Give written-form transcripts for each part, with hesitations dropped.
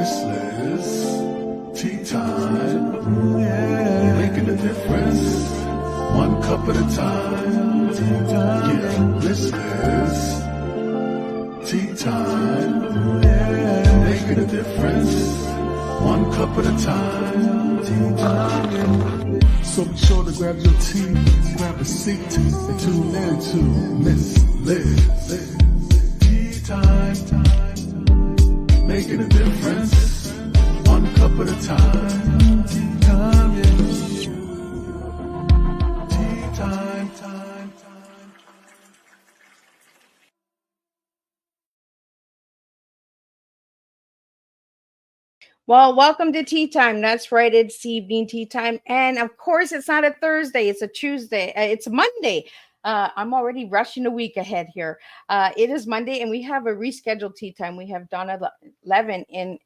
Miss Liz, tea time, yeah, making a difference, one cup at a time, tea time, yeah, Miss Liz, tea time, yeah, making a difference, one cup at a time, tea time. So be sure to grab your tea, grab a seat, and tune in to Miss Liz. Tea time, making a difference, one cup at a time. Tea time, yeah. Tea time, time. Well, welcome to Tea Time. That's right, it's evening tea time. And of course, it's not a Thursday, it's a Tuesday, it's a Monday. I'm already rushing a week ahead here. It is Monday, and we have a rescheduled tea time. We have Donna Levin in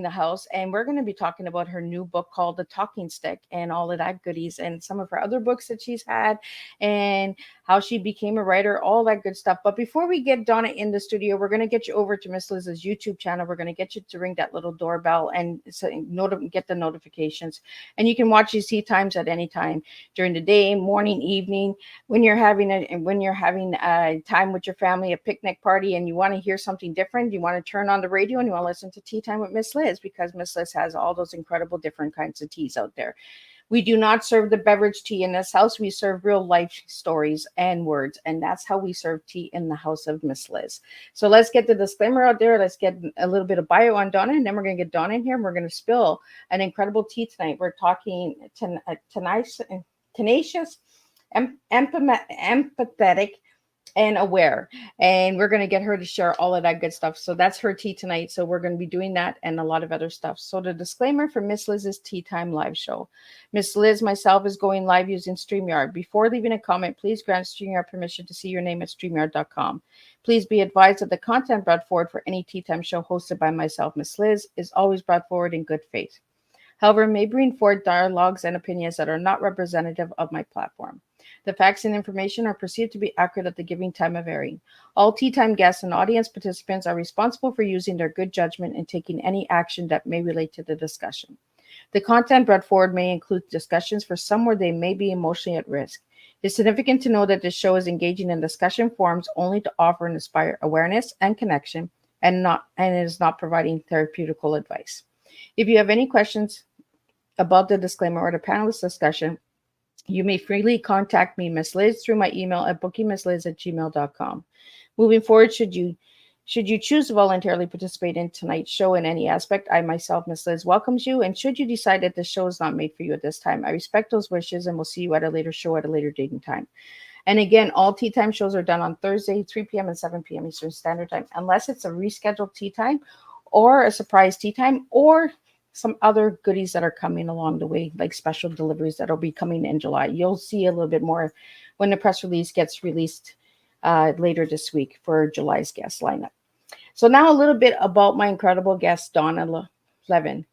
the house, and we're going to be talking about her new book called The Talking Stick and all of that goodies, and some of her other books that she's had, and how she became a writer, all that good stuff. But before we get Donna in the studio, we're going to get you over to Miss Liz's YouTube channel. We're going to get you to ring that little doorbell and so get the notifications. And you can watch these tea times at any time during the day, morning, evening, when you're having a time with your family, a picnic party, and you want to hear something different. You want to turn on the radio and you want to listen to Tea Time with Miss Liz, because Miss Liz has all those incredible different kinds of teas out there. We do not serve the beverage tea in this house. We serve real life stories and words. And that's how we serve tea in the house of Miss Liz. So let's get the disclaimer out there. Let's get a little bit of bio on Donna. And then we're going to get Donna in here, and we're going to spill an incredible tea tonight. We're talking tenacious, empathetic, and aware. And we're going to get her to share all of that good stuff. So that's her tea tonight. So we're going to be doing that and a lot of other stuff. So the disclaimer for Miss Liz's Tea Time live show. Miss Liz, myself, is going live using StreamYard. Before leaving a comment, please grant StreamYard permission to see your name at StreamYard.com. Please be advised that the content brought forward for any Tea Time show hosted by myself, Miss Liz, is always brought forward in good faith. However, may bring forward dialogues and opinions that are not representative of my platform. The facts and information are perceived to be accurate at the giving time of airing. All Tea Time guests and audience participants are responsible for using their good judgment and taking any action that may relate to the discussion. The content brought forward may include discussions for some where they may be emotionally at risk. It's significant to know that this show is engaging in discussion forums only to offer and inspire awareness and connection, and it is not providing therapeutical advice. If you have any questions about the disclaimer or the panelist discussion, you may freely contact me, Miss Liz, through my email at bookingmissliz@gmail.com. Moving forward, should you choose to voluntarily participate in tonight's show in any aspect, I myself, Miss Liz, welcomes you. And should you decide that the show is not made for you at this time, I respect those wishes and will see you at a later show at a later date and time. And again, all Tea Time shows are done on Thursday, 3 p.m. and 7 p.m. Eastern Standard Time, unless it's a rescheduled tea time or a surprise tea time or some other goodies that are coming along the way, like special deliveries that will be coming in July. You'll see a little bit more when the press release gets released later this week for July's guest lineup. So now a little bit about my incredible guest, Donna Levin.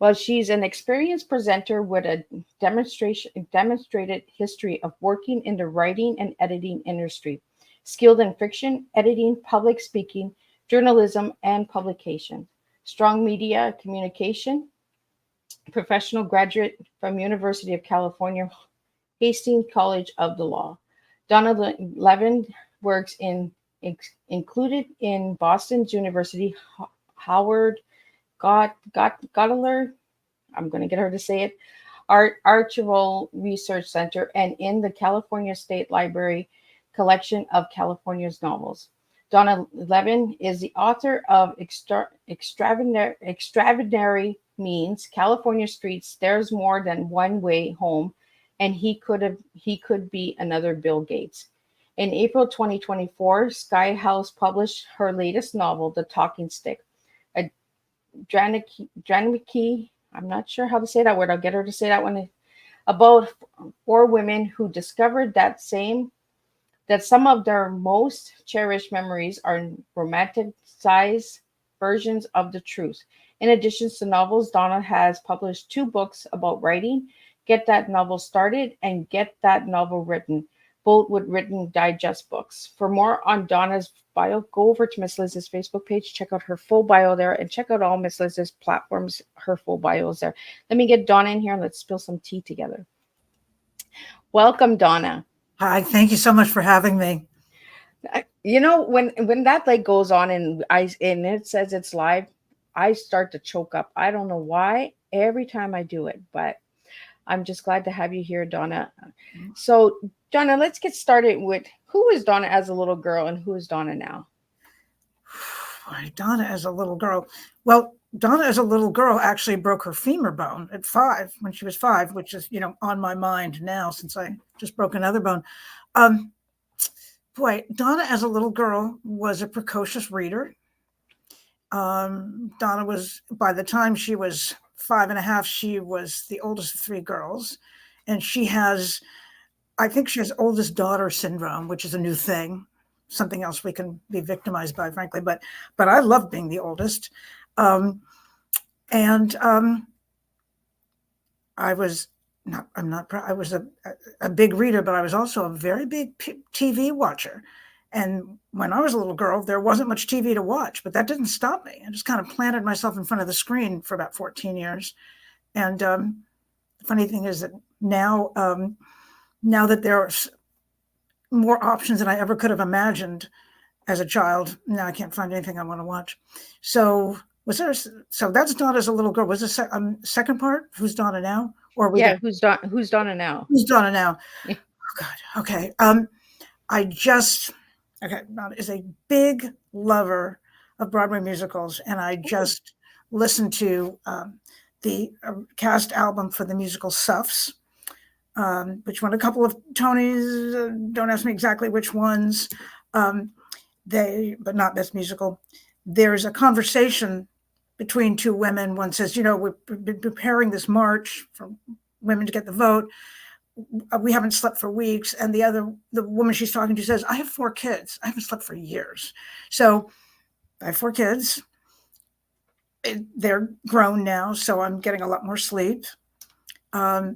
Well, she's an experienced presenter with a demonstrated history of working in the writing and editing industry, skilled in fiction, editing, public speaking, journalism, and publication. Strong media communication, professional graduate from University of California, Hastings College of the Law. Donna Levin works included in Boston's University Howard Gottler, I'm going to get her to say it, Archival Research Center, and in the California State Library collection of California's novels. Donna Levin is the author of Extraordinary Means, California Streets, There's More Than One Way Home, and He Could Be Another Bill Gates. In April 2024, Sky House published her latest novel, The Talking Stick, a Draniki, I'm not sure how to say that word, I'll get her to say that one, about 4 women who discovered that some of their most cherished memories are romanticized versions of the truth. In addition to novels, Donna has published 2 books about writing, Get That Novel Started and Get That Novel Written, Boltwood Written Digest books. For more on Donna's bio, go over to Miss Liz's Facebook page, check out her full bio there, and check out all Miss Liz's platforms. Her full bio is there. Let me get Donna in here and let's spill some tea together. Welcome, Donna. Hi, thank you so much for having me. You know, when that like goes on and it says it's live, I start to choke up. I don't know why every time I do it, but I'm just glad to have you here, Donna. So, Donna, let's get started with who is Donna as a little girl and who is Donna now? Donna as a little girl. Well, Donna as a little girl actually broke her femur bone at 5, when she was 5, which is, on my mind now since I just broke another bone. Donna as a little girl was a precocious reader. Donna was, by the time she was 5 and a half, she was the oldest of 3 girls. And I think she has oldest daughter syndrome, which is a new thing, something else we can be victimized by, frankly. But I love being the oldest. I was I was a big reader, but I was also a very big TV watcher. And when I was a little girl, there wasn't much TV to watch, but that didn't stop me. I just kind of planted myself in front of the screen for about 14 years. And the funny thing is that now that there are more options than I ever could have imagined as a child, now I can't find anything I want to watch. So that's Donna as a little girl. Was the second part? Who's Donna now? Who's Donna now? Who's Donna now? Oh God. Okay. Donna is a big lover of Broadway musicals, and I just listened to the cast album for the musical Suffs, which won a couple of Tonys. Don't ask me exactly which ones. But not Best Musical. There's a conversation between 2 women. One says, we've been preparing this march for women to get the vote. We haven't slept for weeks. And the woman she's talking to says, I have 4 kids. I haven't slept for years. So I have 4 kids. They're grown now, so I'm getting a lot more sleep. I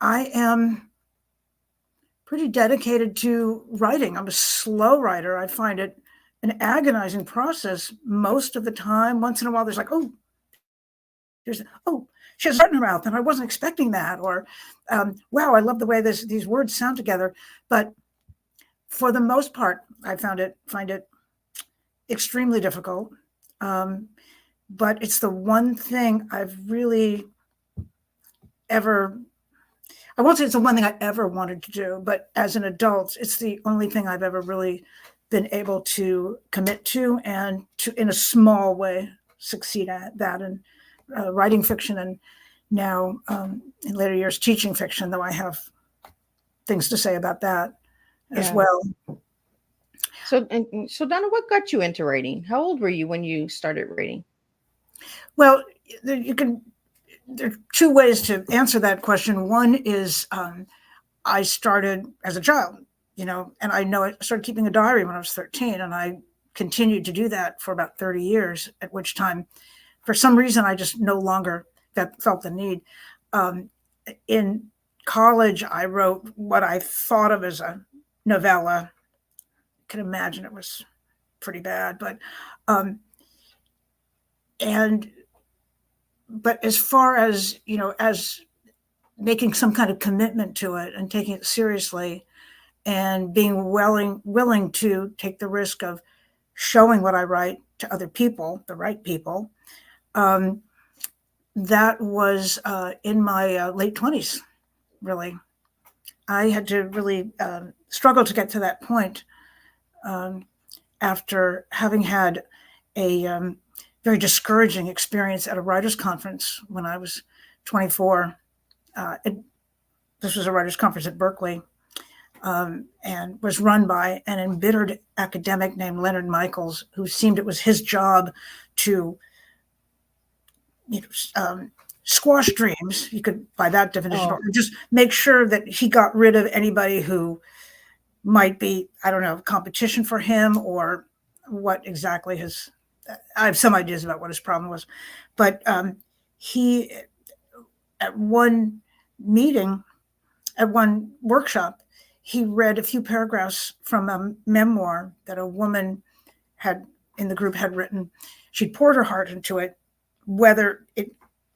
am pretty dedicated to writing. I'm a slow writer. I find it an agonizing process most of the time. Once in a while, there's like, she has heart in her mouth, and I wasn't expecting that. Or, wow, I love the way these words sound together. But for the most part, I find it extremely difficult. But it's the one thing I've really I won't say it's the one thing I ever wanted to do, but as an adult, it's the only thing I've ever really been able to commit to, and to, in a small way, succeed at that. And writing fiction, and now in later years teaching fiction, though I have things to say about that as well. So Donna, what got you into writing? How old were you when you started writing? Well, there are 2 ways to answer that question. One is I started as a child, and I started keeping a diary when I was 13, and I continued to do that for about 30 years, at which time, for some reason, I just no longer felt the need. In college, I wrote what I thought of as a novella. I can imagine it was pretty bad, but as far as, as making some kind of commitment to it and taking it seriously and being willing to take the risk of showing what I write to other people, the right people, that was in my late 20s, really. I had to really struggle to get to that point after having had a very discouraging experience at a writers' conference when I was 24. This was a writers' conference at Berkeley, and was run by an embittered academic named Leonard Michaels, who seemed it was his job to squash dreams, you could, by that definition, or just make sure that he got rid of anybody who might be, I don't know, competition for him, or what exactly I have some ideas about what his problem was. But he, at one meeting, at one workshop, he read a few paragraphs from a memoir that a woman had in the group had written. She'd poured her heart into it, whether it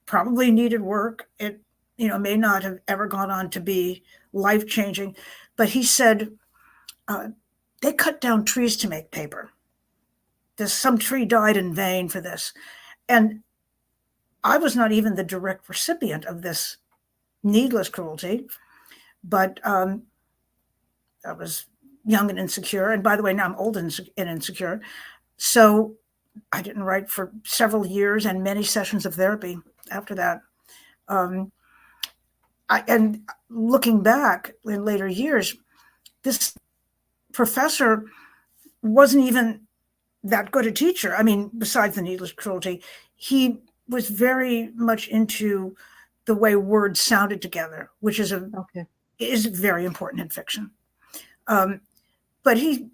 probably needed work. It, may not have ever gone on to be life-changing. But he said, they cut down trees to make paper. Some tree died in vain for this. And I was not even the direct recipient of this needless cruelty, but I was young and insecure. And by the way, now I'm old and insecure. So I didn't write for several years and many sessions of therapy after that. And looking back in later years, this professor wasn't even that good a teacher. I mean, besides the needless cruelty, he was very much into the way words sounded together, which is is very important in fiction. But he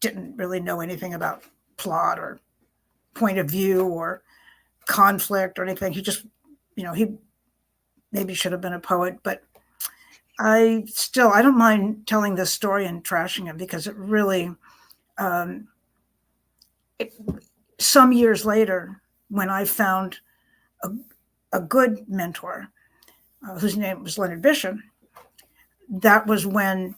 didn't really know anything about plot or point of view or conflict or anything. He just, he maybe should have been a poet, but I don't mind telling this story and trashing it because it really, some years later, when I found a good mentor, whose name was Leonard Bishop, that was when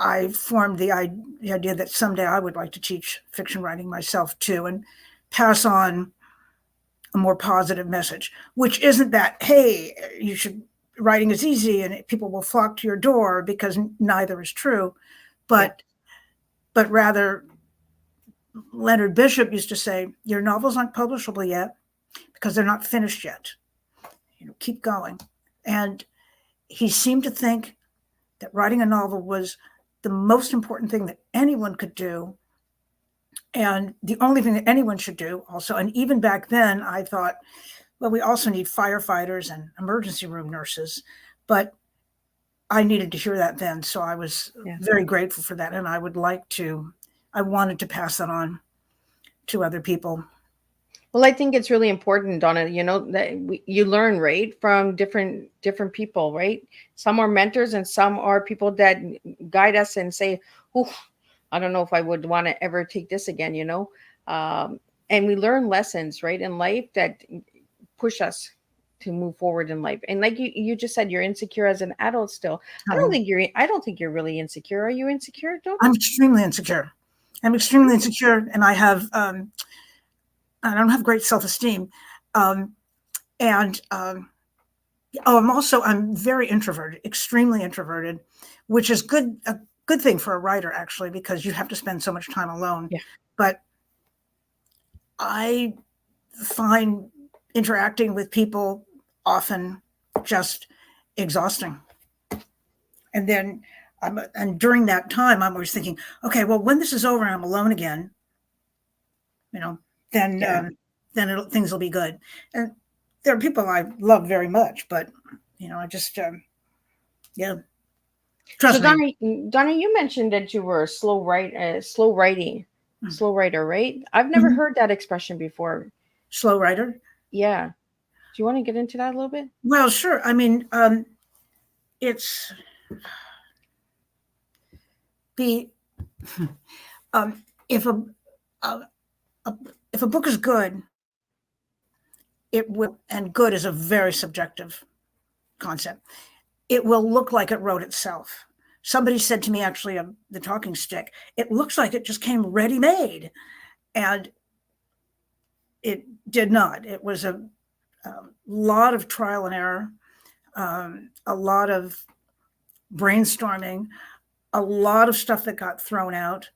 I formed the idea that someday I would like to teach fiction writing myself too, and pass on a more positive message, which isn't that, hey, writing is easy and people will flock to your door, because neither is true. But rather, Leonard Bishop used to say, your novels aren't publishable yet because they're not finished yet. Keep going. And he seemed to think that writing a novel was the most important thing that anyone could do, and the only thing that anyone should do also. And even back then, I thought, well, we also need firefighters and emergency room nurses. But I needed to hear that then. So I was very grateful for that. And I wanted to pass that on to other people. Well, I think it's really important, Donna, that you learn, right, from different people, right? Some are mentors and some are people that guide us and say, oh, I don't know if I would want to ever take this again, and we learn lessons, right, in life that push us to move forward in life. And like you just said, you're insecure as an adult still. I don't think you're really insecure. Are you insecure, Donna? I'm extremely insecure. And I have, I don't have great self-esteem. I'm very introverted, extremely introverted, which is a good thing for a writer, actually, because you have to spend so much time alone. Yeah. But I find interacting with people often just exhausting. And then, during that time, I'm always thinking, okay, well, when this is over and I'm alone again, then things will be good. And there are people I love very much, but I just trust me. So Donna, you mentioned that you were a slow writer, right? I've never heard that expression before. Slow writer? Yeah. Do you want to get into that a little bit? Well, sure. I mean, it's if a book is good, it will, and good is a very subjective concept. It will look like it wrote itself. Somebody said to me, actually, the talking stick, it looks like it just came ready-made. And it did not. It was a lot of trial and error, a lot of brainstorming, a lot of stuff that got thrown out.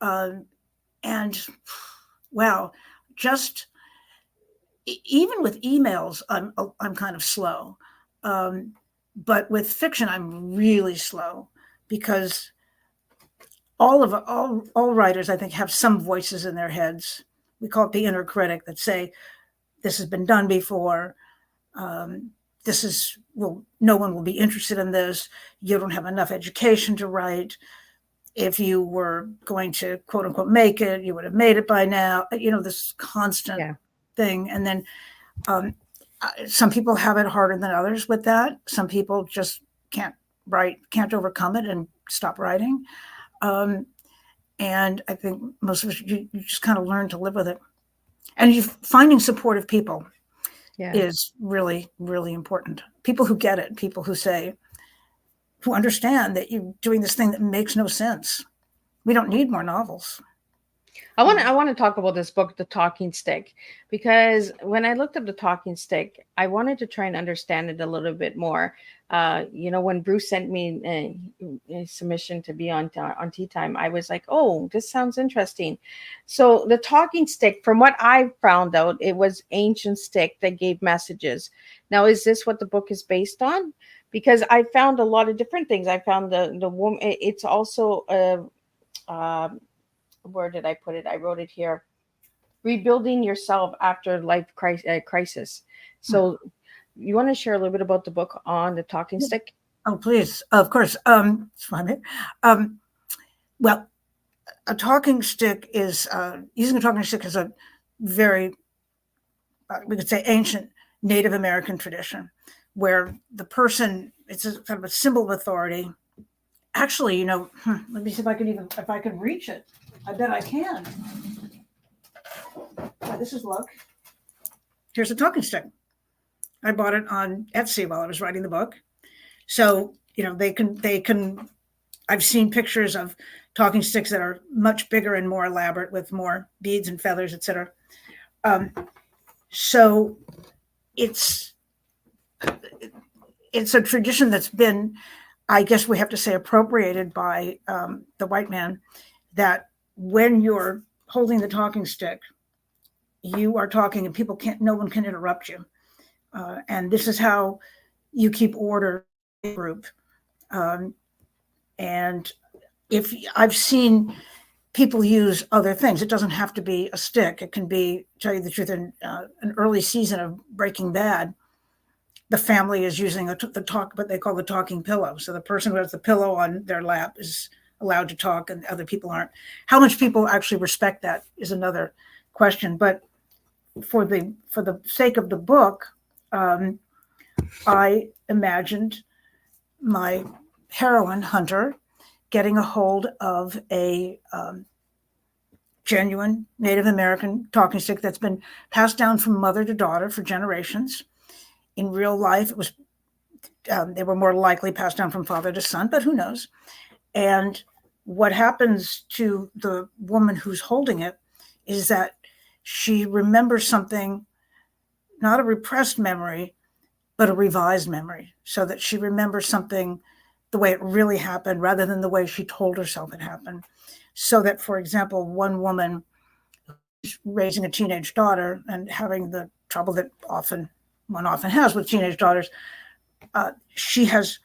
And wow, just even with emails, I'm kind of slow. But with fiction, I'm really slow, because all writers, I think, have some voices in their heads. We call it the inner critic, that say, this has been done before. No one will be interested in this. You don't have enough education to write. If you were going to, quote unquote, make it, you would have made it by now. This constant thing. And then some people have it harder than others with that. Some people just can't write, can't overcome it and stop writing. And I think most of us, you just kind of learn to live with it. And you finding supportive people is really, really important. People who get it, people who understand that you're doing this thing that makes no sense. We don't need more novels. I want to talk about this book, The Talking Stick, because when I looked up The Talking Stick, I wanted to try and understand it a little bit more. When Bruce sent me a submission to be on Teatime, I was like, oh, this sounds interesting. So The Talking Stick, from what I found out, it was ancient stick that gave messages. Now, is this what the book is based on? Because I found a lot of different things. I found the woman. It's also where did I put it? I wrote it here. Rebuilding yourself after life crisis. So you want to share a little bit about the book on the talking stick? Oh, please. Of course. It's fine. Well, a talking stick is, using a talking stick is a very, we could say, ancient Native American tradition where the person, it's a kind of a symbol of authority. Actually, let me see if I can reach it. I bet I can. This is luck. Here's a talking stick. I bought it on Etsy while I was writing the book. So, they can, I've seen pictures of talking sticks that are much bigger and more elaborate with more beads and feathers, etc. So it's a tradition that's been, I guess we have to say, appropriated by the white man, that when you're holding the talking stick, you are talking and no one can interrupt you. And this is how you keep order in a group. And if I've seen people use other things, it doesn't have to be a stick. It can be, tell you the truth, in an early season of Breaking Bad, the family is using what they call the talking pillow. So the person who has the pillow on their lap is allowed to talk and other people aren't. How much people actually respect that is another question. But for the sake of the book, I imagined my heroine, Hunter, getting a hold of a genuine Native American talking stick that's been passed down from mother to daughter for generations. In real life, it was they were more likely passed down from father to son, but who knows? And what happens to the woman who's holding it is that she remembers something, not a repressed memory, but a revised memory, so that she remembers something the way it really happened rather than the way she told herself it happened. So that, for example, one woman raising a teenage daughter and having the trouble that one often has with teenage daughters, she has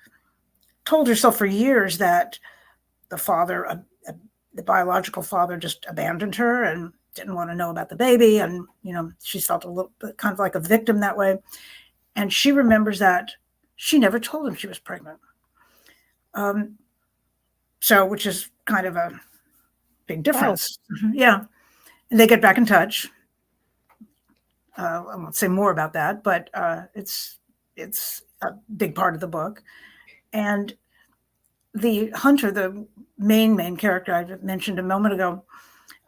told herself for years that the father, the biological father, just abandoned her and didn't want to know about the baby. And, she's felt a little bit kind of like a victim that way. And she remembers that she never told him she was pregnant. So, which is kind of a big difference. Wow. Yeah. And they get back in touch. I won't say more about that, but it's a big part of the book. And the Hunter, the main character I mentioned a moment ago,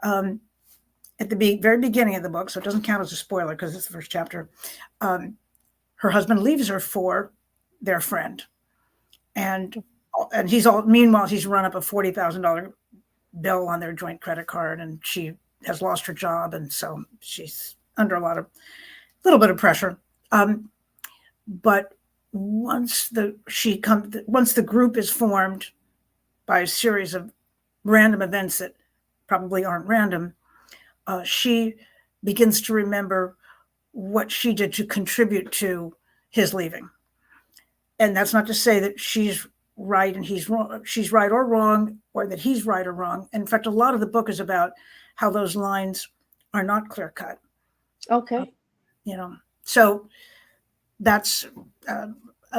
at the very beginning of the book, so it doesn't count as a spoiler because it's the first chapter, her husband leaves her for their friend. And meanwhile, he's run up a $40,000 bill on their joint credit card, and she has lost her job. And so she's under a little bit of pressure. But once the group is formed by a series of random events that probably aren't random, she begins to remember what she did to contribute to his leaving. And that's not to say that she's right and he's wrong, she's right or wrong, or that he's right or wrong. In fact, a lot of the book is about how those lines are not clear cut. Okay. So that's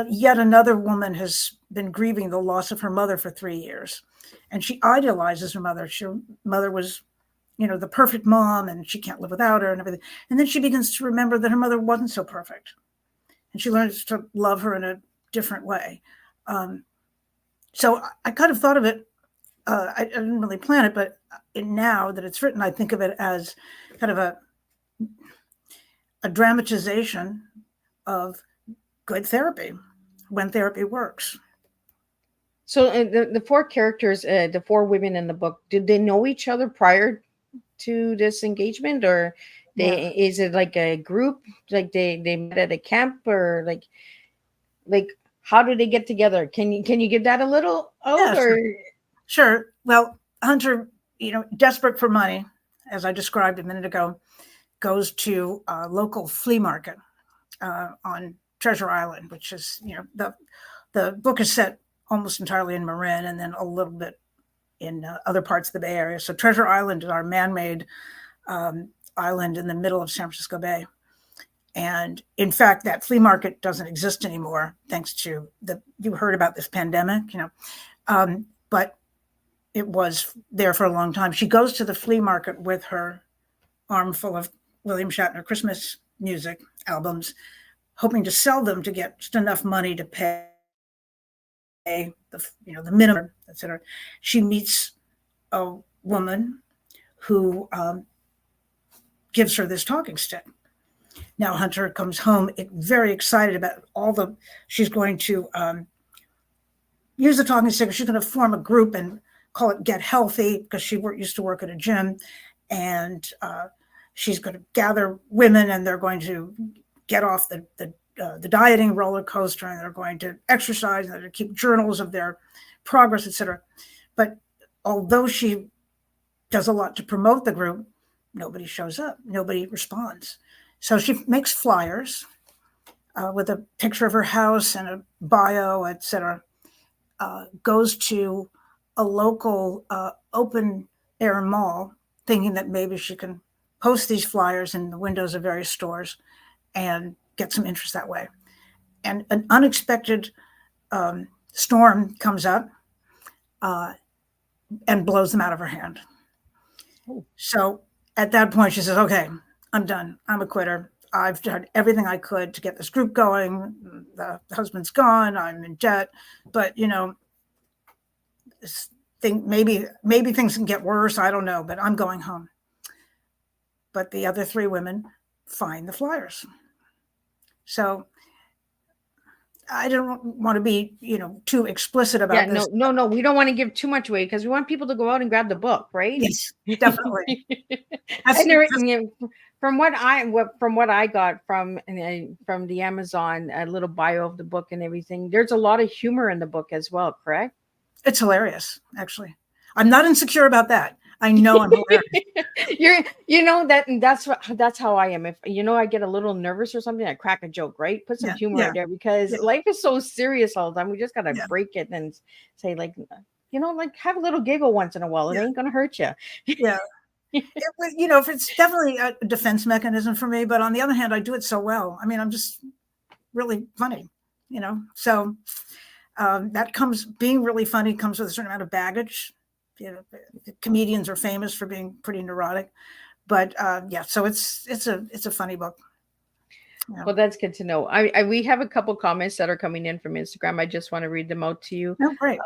yet another woman has been grieving the loss of her mother for 3 years. And she idolizes her mother. Her mother was, the perfect mom, and she can't live without her and everything. And then she begins to remember that her mother wasn't so perfect. And she learns to love her in a different way. So I kind of thought of it. I didn't really plan it, but now that it's written, I think of it as kind of a dramatization of good therapy when therapy works. So the four characters, the four women in the book, did they know each other prior to this engagement, or Yeah. is it like a group, like they met at a camp, or like how do they get together? Can you give that a little out, Yeah, or sure. Well, Hunter, desperate for money, as I described a minute ago, goes to a local flea market on Treasure Island, which is, the book is set almost entirely in Marin and then a little bit in other parts of the Bay Area. So Treasure Island is our man-made island in the middle of San Francisco Bay. And in fact, that flea market doesn't exist anymore, thanks to you heard about this pandemic, but it was there for a long time. She goes to the flea market with her armful of William Shatner Christmas music albums, hoping to sell them to get just enough money to pay the minimum, etc. She meets a woman who gives her this talking stick. Now Hunter comes home very excited about she's going to use the talking stick. She's going to form a group and call it Get Healthy, because she used to work at a gym, and she's going to gather women, and they're going to get off the dieting roller coaster, and they're going to exercise, and they're going to keep journals of their progress, etc. But although she does a lot to promote the group, nobody shows up, nobody responds. So she makes flyers with a picture of her house and a bio, etc. Goes to a local open air mall, thinking that maybe she can post these flyers in the windows of various stores and get some interest that way. And an unexpected storm comes up and blows them out of her hand. Oh. So at that point, she says, okay, I'm done. I'm a quitter. I've done everything I could to get this group going. The husband's gone. I'm in debt. But, maybe things can get worse. I don't know, but I'm going home. But the other three women find the flyers. So I don't want to be, too explicit about this. No, we don't want to give too much away, because we want people to go out and grab the book, right? Yes, definitely. And from what I got from the Amazon, a little bio of the book and everything, there's a lot of humor in the book as well, correct? It's hilarious, actually. I'm not insecure about that. I know I'm hilarious. That's how I am. If I get a little nervous or something, I crack a joke, right? Put some humor in there, because life is so serious all the time. We just gotta break it and say, like have a little giggle once in a while. It ain't gonna hurt you. Yeah. It's definitely a defense mechanism for me, but on the other hand, I do it so well. I mean, I'm just really funny, so being really funny comes with a certain amount of baggage. Comedians are famous for being pretty neurotic, but so it's a funny book. Yeah. Well, that's good to know. We have a couple comments that are coming in from Instagram. I just want to read them out to you. Oh, great.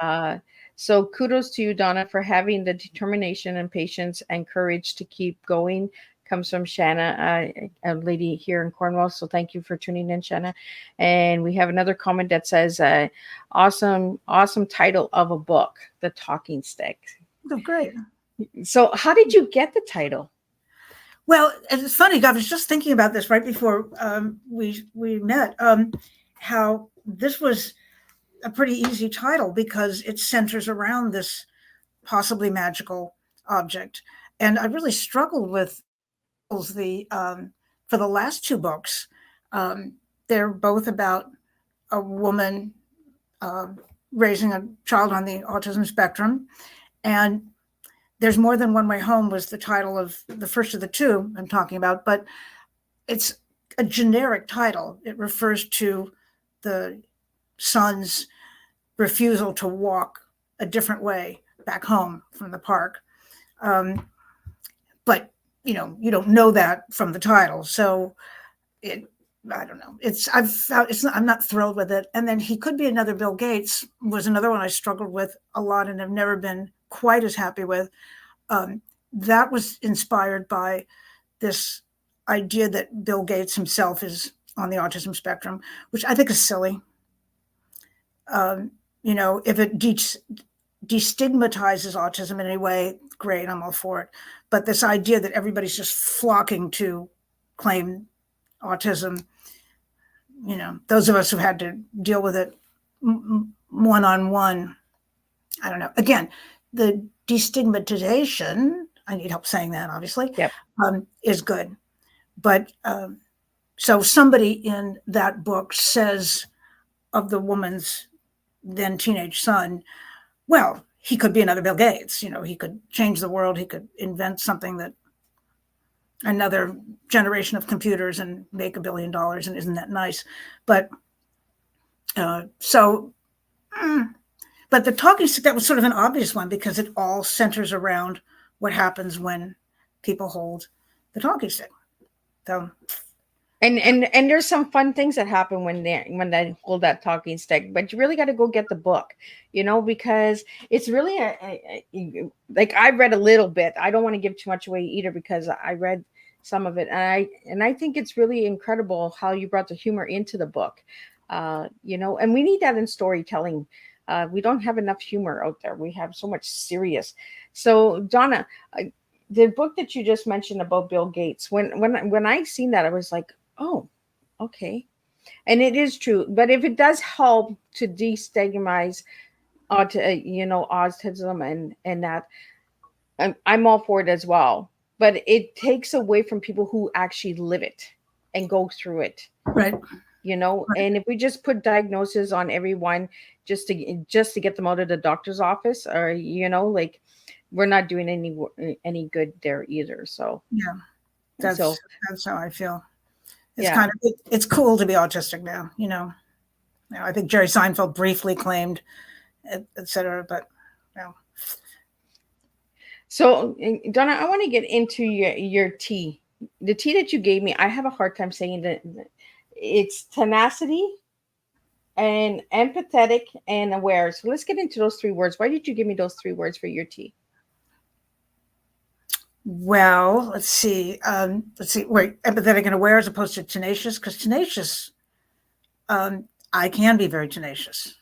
So kudos to you, Donna, for having the determination and patience and courage to keep going. Comes from Shanna, a lady here in Cornwall. So thank you for tuning in, Shanna. And we have another comment that says, awesome title of a book, The Talking Stick. Oh, great. So how did you get the title? Well, it's funny. I was just thinking about this right before we met, how this was a pretty easy title, because it centers around this possibly magical object. And I really struggled with for the last two books. They're both about a woman raising a child on the autism spectrum. And There's More Than One Way Home was the title of the first of the two I'm talking about, but it's a generic title. It refers to the son's refusal to walk a different way back home from the park. But you don't know that from the title. So it I don't know. I'm not thrilled with it. And then He Could Be Another Bill Gates was another one I struggled with a lot and have never been quite as happy with. That was inspired by this idea that Bill Gates himself is on the autism spectrum, which I think is silly. If it destigmatizes autism in any way, great, I'm all for it. But this idea that everybody's just flocking to claim autism, those of us who've had to deal with it one-on-one, I don't know. Again, the destigmatization, I need help saying that, obviously, Yep. Is good. But so somebody in that book says of the woman's then teenage son, well, he could be another Bill Gates. He could change the world. He could invent something that another generation of computers and make $1 billion. And isn't that nice? But but the talking stick, that was sort of an obvious one because it all centers around what happens when people hold the talking stick. So, and there's some fun things that happen when they hold that talking stick, but you really got to go get the book, because it's really like I read a little bit. I don't want to give too much away either because I read some of it, and I think it's really incredible how you brought the humor into the book, and we need that in storytelling. We don't have enough humor out there. We have so much serious. So Donna, the book that you just mentioned about Bill Gates, when I seen that, I was like, oh, okay. And it is true. But if it does help to destigmatize autism and that, I'm all for it as well. But it takes away from people who actually live it and go through it. right. And if we just put diagnosis on everyone just to get them out of the doctor's office, or like, we're not doing any good there either. So Yeah, that's how I feel. It's Yeah. it's cool to be autistic now. I think Jerry Seinfeld briefly claimed, etc. But So Donna, I want to get into your tea. The tea that you gave me, I have a hard time saying that. It's tenacity and empathetic and aware. So let's get into those 3 words. Why did you give me those 3 words for your tea? well, let's see. Wait, empathetic and aware as opposed to tenacious, because tenacious, I can be very tenacious.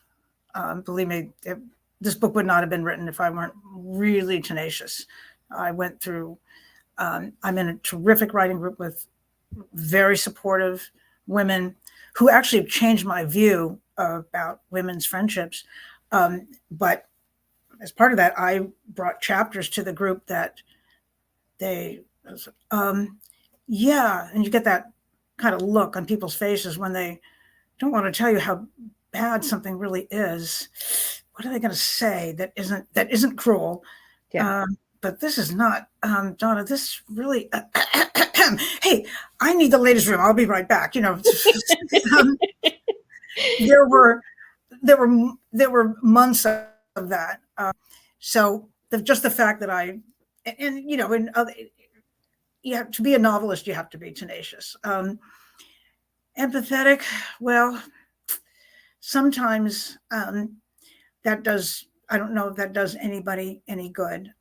Believe me, this book would not have been written if I weren't really tenacious. I went through. I'm in a terrific writing group with very supportive women who actually have changed my view about women's friendships. But as part of that, I brought chapters to the group that and you get that kind of look on people's faces when they don't want to tell you how bad something really is. What are they going to say that isn't cruel? Yeah. But this is not, Donna, this really, hey, I need the ladies' room. I'll be right back. There were months of that. So just the fact that you have to be a novelist, you have to be tenacious. Empathetic, well, sometimes that does. I don't know if that does anybody any good,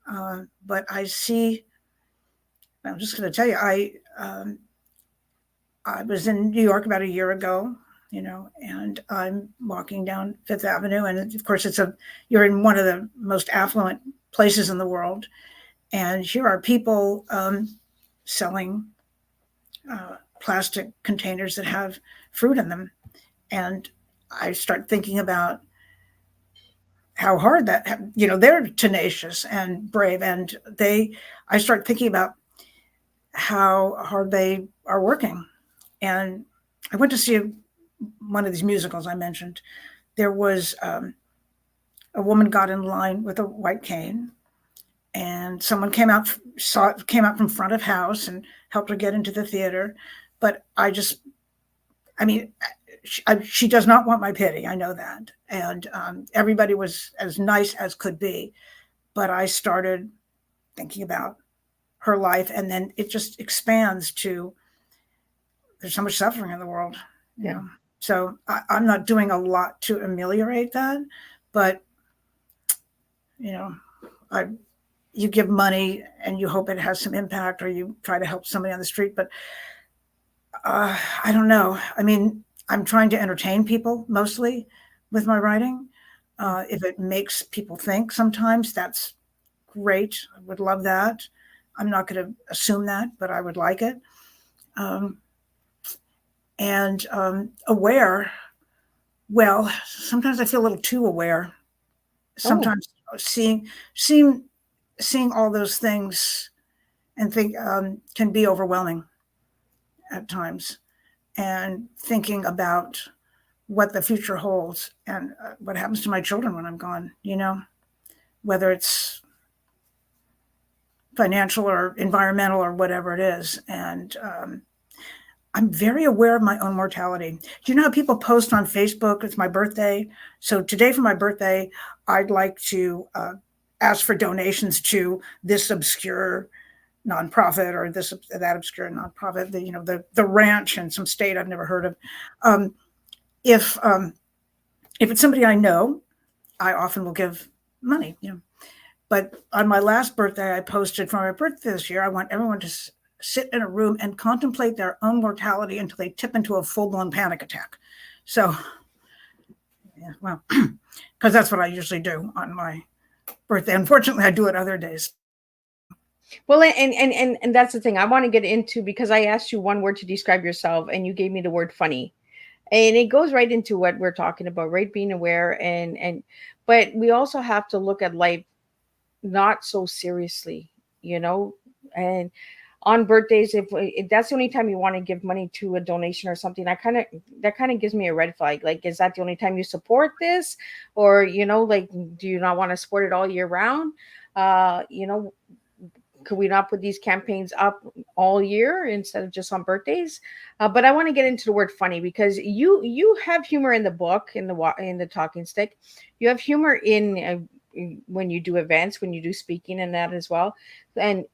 but I'm just going to tell you, I was in New York about a year ago, and I'm walking down Fifth Avenue, and of course you're in one of the most affluent places in the world, and here are people selling plastic containers that have fruit in them, and I start thinking about how hard that, they're tenacious and brave. And I start thinking about how hard they are working. And I went to see one of these musicals I mentioned. There was a woman got in line with a white cane, and someone came out from front of house and helped her get into the theater. But she does not want my pity. I know that. And everybody was as nice as could be. But I started thinking about her life, and then it just expands to there's so much suffering in the world, you Yeah. know. So I'm not doing a lot to ameliorate that, but you know, you give money and you hope it has some impact, or you try to help somebody on the street. But I don't know. I mean, I'm trying to entertain people mostly with my writing. If it makes people think sometimes, that's great. I would love that. I'm not going to assume that, but I would like it. And aware. Well, sometimes I feel a little too aware. Sometimes seeing all those things and think can be overwhelming at times. And thinking about what the future holds and what happens to my children when I'm gone, you know, whether it's financial or environmental or whatever it is. And I'm very aware of my own mortality. Do you know how people post on Facebook? It's my birthday. So today for my birthday, I'd like to ask for donations to this obscure nonprofit or that obscure nonprofit, the ranch in some state I've never heard of. If it's somebody I know, I often will give money, you know. But on my last birthday, I posted for my birthday this year, I want everyone to sit in a room and contemplate their own mortality until they tip into a full-blown panic attack. So, yeah, well, because that's what I usually do on my birthday. Unfortunately, I do it other days. Well, and that's the thing I want to get into, because I asked you one word to describe yourself and you gave me the word funny. And it goes right into what we're talking about, right? Being aware but we also have to look at life not so seriously, you know? And on birthdays, if that's the only time you want to give money to a donation or something, that kind of gives me a red flag. Like, is that the only time you support this? Or, like, do you not want to support it all year round? Could we not put these campaigns up all year instead of just on birthdays? But I want to get into the word funny, because you have humor in the book, in the talking stick. You have humor in when you do events, when you do speaking, and that as well. And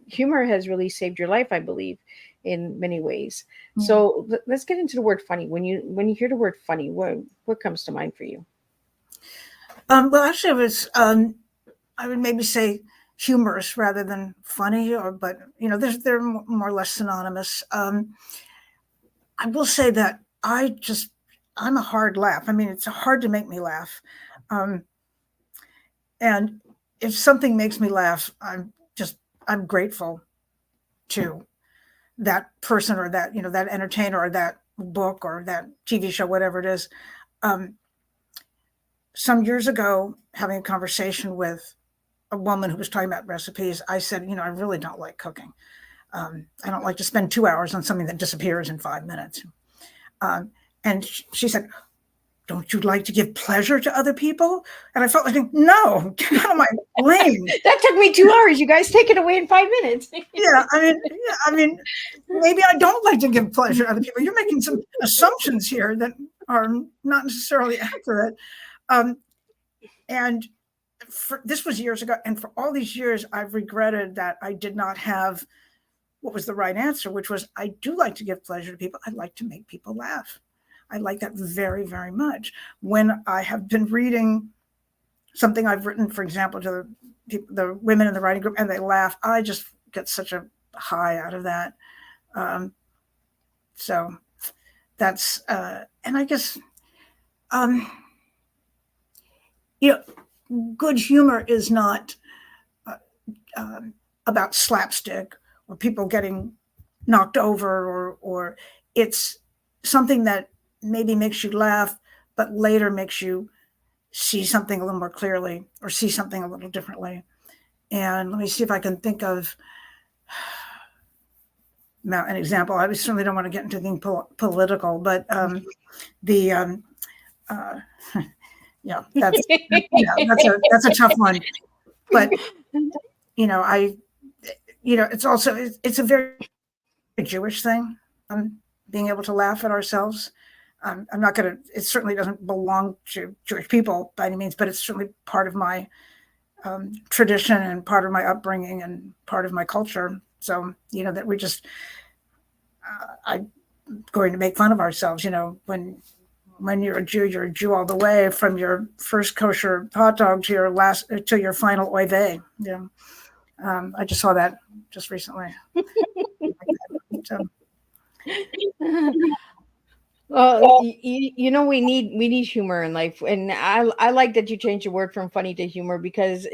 humor has really saved your life, I believe, in many ways. Mm-hmm. So let's get into the word funny. When you hear the word funny, what comes to mind for you? Well, actually, it was I would maybe say humorous rather than funny, but they're more or less synonymous. I will say that I'm a hard laugh. I mean, it's hard to make me laugh. And if something makes me laugh, I'm grateful to that person or that, that entertainer or that book or that TV show, whatever it is. Some years ago, having a conversation with a woman who was talking about recipes, I said, I really don't like cooking. I don't like to spend 2 hours on something that disappears in 5 minutes. And she said, don't you like to give pleasure to other people? And I felt like, no, get out of my lane. That took me 2 hours. You guys take it away in 5 minutes. Yeah, I mean, maybe I don't like to give pleasure to other people. You're making some assumptions here that are not necessarily accurate. And this was years ago. And for all these years, I've regretted that I did not have what was the right answer, which was, I do like to give pleasure to people. I like to make people laugh. I like that very, very much. When I have been reading something I've written, for example, to the women in the writing group, and they laugh, I just get such a high out of that. So that's, and I guess, good humor is not about slapstick or people getting knocked over, or it's something that maybe makes you laugh, but later makes you see something a little more clearly or see something a little differently. And let me see if I can think of an example. I certainly don't want to get into anything political, but that's a tough one. But it's a very Jewish thing. Being able to laugh at ourselves. I'm not going to, it certainly doesn't belong to Jewish people by any means, but it's certainly part of my tradition and part of my upbringing and part of my culture. So, that we just, going to make fun of ourselves. When you're a Jew all the way, from your first kosher hot dog to your final oy vey. I just saw that just recently. So, Well, we need humor in life, and I like that you changed the word from funny to humor, because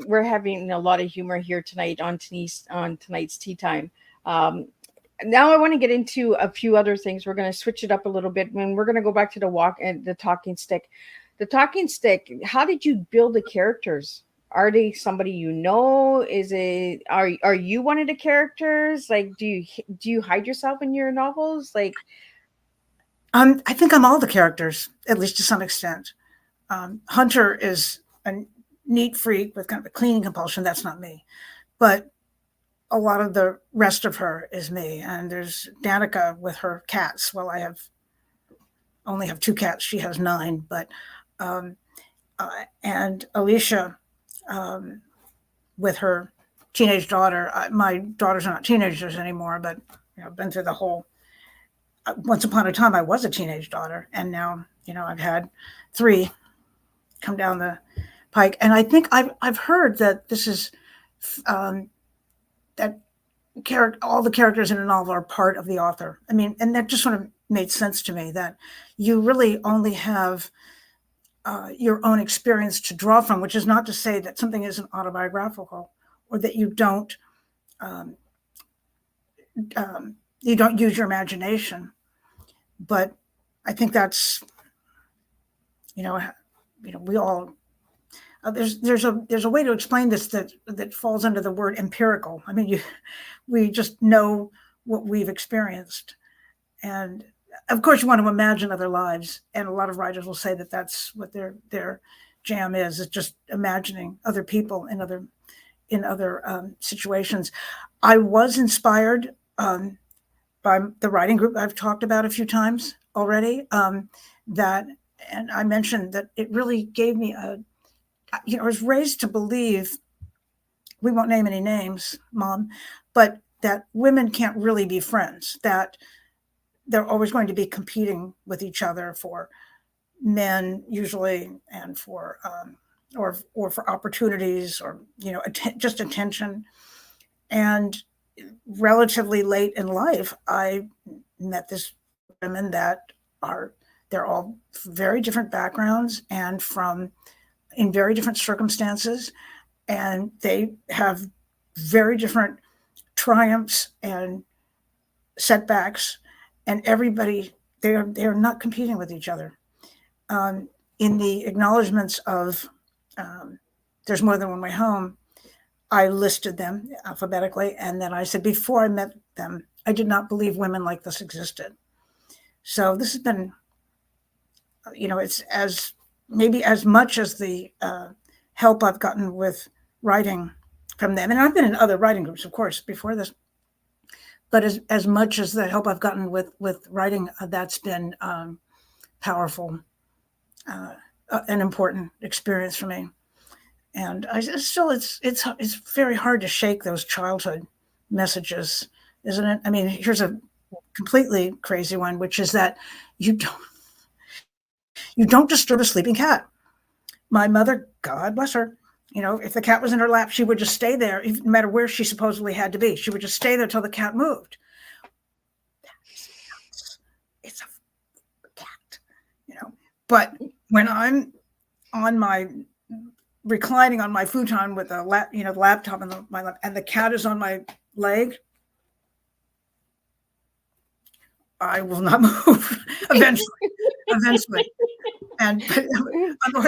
we're having a lot of humor here tonight on tonight's tea time. Now I want to get into a few other things. We're going to switch it up a little bit, and we're going to go back to the talking stick. The talking stick. How did you build the characters? Are they somebody you know? Are you one of the characters? Like, do you hide yourself in your novels? Like, I think I'm all the characters, at least to some extent. Hunter is a neat freak with kind of a cleaning compulsion. That's not me, but a lot of the rest of her is me. And there's Danica with her cats. Well, I only have 2 cats. She has 9, but and Alicia with her teenage daughter. My daughters are not teenagers anymore, but I've been through the whole. Once upon a time, I was a teenage daughter, and now I've had 3 come down the pike. And I think I've heard that this is that all the characters in a novel are part of the author. I mean, and that just sort of made sense to me, that you really only have your own experience to draw from, which is not to say that something isn't autobiographical, or that you don't use your imagination. But I think that's, we all, there's a way to explain this that falls under the word empirical. I mean, we just know what we've experienced. And of course you want to imagine other lives. And a lot of writers will say that that's what their jam is just imagining other people in other situations. I was inspired by the writing group I've talked about a few times already, and I mentioned that it really gave me I was raised to believe, we won't name any names, Mom, but that women can't really be friends, that they're always going to be competing with each other for men usually, and for or for opportunities, or just attention. And relatively late in life, I met this women that they're all very different backgrounds and in very different circumstances, and they have very different triumphs and setbacks, and everybody, they are not competing with each other. In the acknowledgments of There's More Than One Way Home, I listed them alphabetically, and then I said, before I met them, I did not believe women like this existed. So this has been, it's maybe as much as the help I've gotten with writing from them. And I've been in other writing groups, of course, before this, but as much as the help I've gotten with writing, that's been powerful, an important experience for me. And it's very hard to shake those childhood messages, isn't it? I mean, here's a completely crazy one, which is that you don't disturb a sleeping cat. My mother, God bless her, if the cat was in her lap, she would just stay there, no matter where she supposedly had to be. She would just stay there till the cat moved. It's a cat, But when I'm reclining on my futon with the laptop in my lap, and the cat is on my leg, I will not move. Eventually. And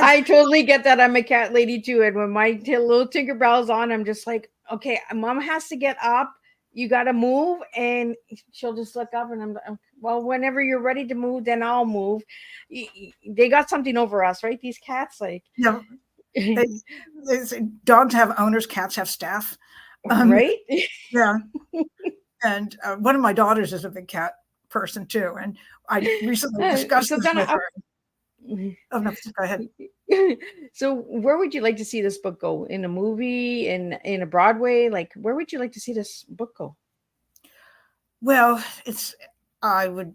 I totally get that. I'm a cat lady too. And when my little Tinkerbell's on, I'm just like, okay, Mom has to get up. You got to move. And she'll just look up, and I'm, well, whenever you're ready to move, then I'll move. They got something over us, right? These cats, like. Dogs have owners, cats have staff. Right? Yeah. And one of my daughters is a big cat person too. And I recently discussed this with her. Oh, no, go ahead. So where would you like to see this book go? In a movie, in a Broadway? Like, where would you like to see this book go? Well, it's of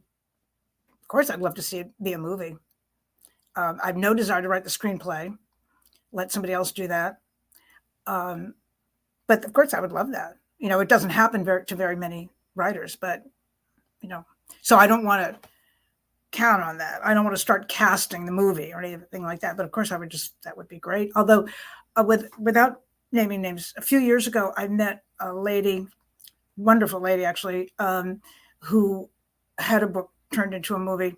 course, I'd love to see it be a movie. I've no desire to write the screenplay. Let somebody else do that. But of course, I would love that. It doesn't happen to very many writers, but so I don't want to count on that. I don't want to start casting the movie or anything like that. But of course, that would be great. Although, without naming names, a few years ago, I met a lady, wonderful lady actually, who had a book turned into a movie.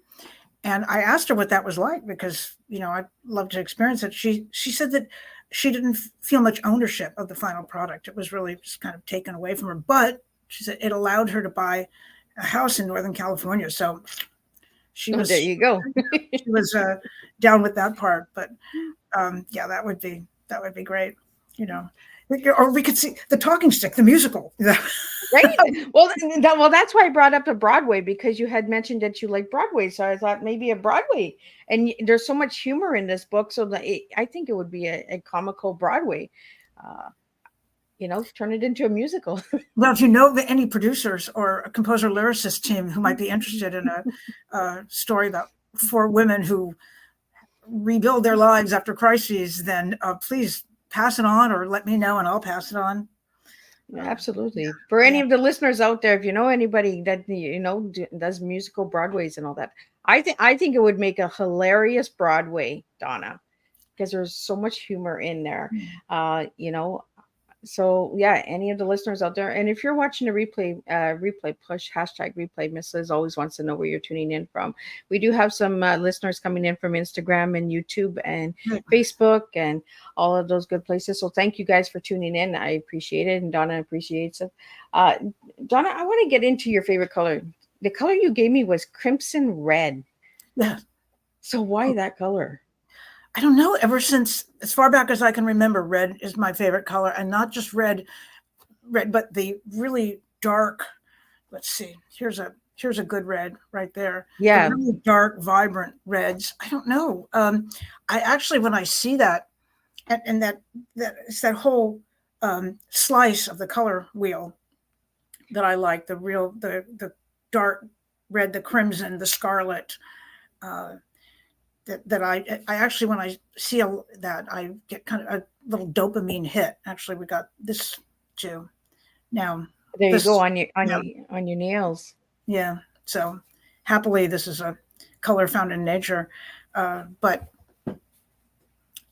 And I asked her what that was like because, I'd love to experience it. She said that she didn't feel much ownership of the final product. It was really just kind of taken away from her. But she said it allowed her to buy a house in Northern California. So she was, there you go. she was down with that part. But yeah, that would be great. Or we could see The Talking Stick, the musical. Right. Well, that's why I brought up the Broadway, because you had mentioned that you like Broadway. So I thought maybe a Broadway, and there's so much humor in this book. So I think it would be a comical Broadway, turn it into a musical. Well, if you know any producers or a composer lyricist team who might be interested in a story about 4 women who rebuild their lives after crises, then please pass it on or let me know and I'll pass it on. Yeah, absolutely. For any of the listeners out there, if you know anybody that does musical Broadways and all that, I think it would make a hilarious Broadway, Donna, because there's so much humor in there. So yeah, any of the listeners out there, and if you're watching a replay, push #replay. Miss Liz always wants to know where you're tuning in from. We do have some listeners coming in from Instagram and YouTube and Facebook and all of those good places. So thank you guys for tuning in. I appreciate it, and Donna appreciates it. Donna, I want to get into your favorite color. The color you gave me was crimson red. Yeah. So why that color? I don't know. Ever since as far back as I can remember, red is my favorite color, and not just red, but the really dark. Let's see. Here's a good red right there. Yeah. The really dark, vibrant reds. I don't know. I actually, when I see that, and that it's that whole slice of the color wheel that I like. The dark red, the crimson, the scarlet. That I actually, when I see that, I get kind of a little dopamine hit. Actually, we got this too. Now there you go on your nails. Yeah. So happily, this is a color found in nature, and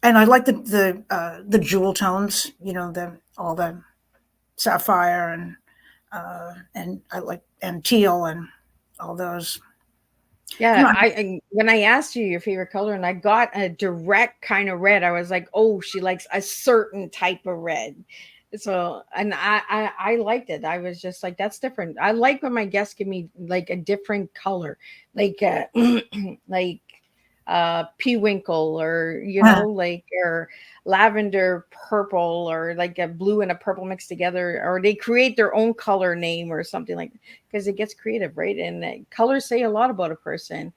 I like the jewel tones. All the sapphire and I like and teal and all those. Yeah, when I asked you your favorite color and I got a direct kind of red, I was like, oh, she likes a certain type of red. So, and I liked it. I was just like, that's different. I like when my guests give me like a different color, like like peewinkle or or lavender purple, or like a blue and a purple mixed together, or they create their own color name or something like that, because it gets creative, right? And colors say a lot about a person.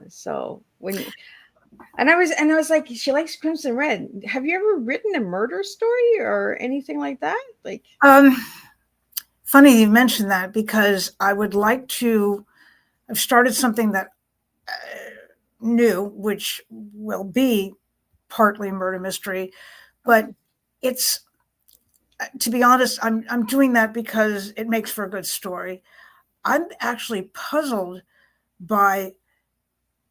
So I was like, she likes crimson red. Have you ever written a murder story or anything like that? Like, funny you mentioned that, because I would like to. I've started something that new, which will be partly murder mystery, but it's, to be honest, I'm doing that because it makes for a good story. I'm actually puzzled by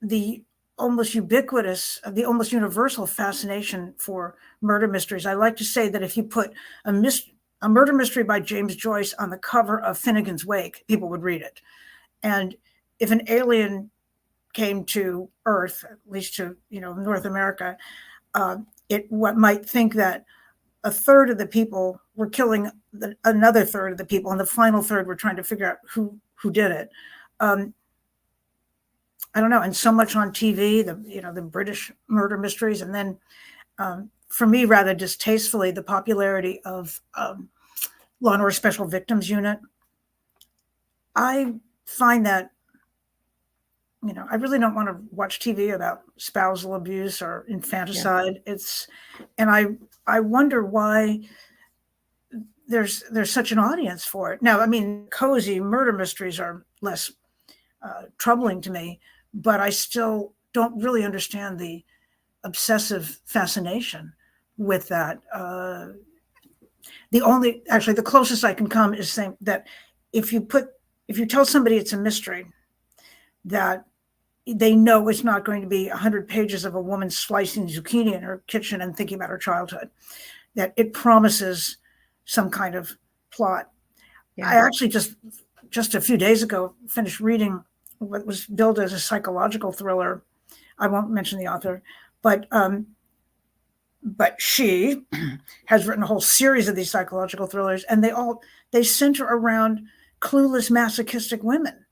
the almost universal fascination for murder mysteries. I like to say that if you put a murder mystery by James Joyce on the cover of Finnegan's Wake, people would read it. And if an alien came to Earth, at least to North America, it might think that a third of the people were killing another third of the people, and the final third were trying to figure out who did it. I don't know, and so much on TV, the British murder mysteries, and then for me, rather distastefully, the popularity of Law and Order Special Victims Unit. I find that I really don't want to watch TV about spousal abuse or infanticide. Yeah. And I wonder why there's such an audience for it. Now, I mean, cozy murder mysteries are less troubling to me, but I still don't really understand the obsessive fascination with that. The closest I can come is saying that if you tell somebody it's a mystery, that they know it's not going to be 100 pages of a woman slicing zucchini in her kitchen and thinking about her childhood, that it promises some kind of plot. Yeah. I actually just a few days ago finished reading what was billed as a psychological thriller. I won't mention the author, but she has written a whole series of these psychological thrillers, and they center around clueless masochistic women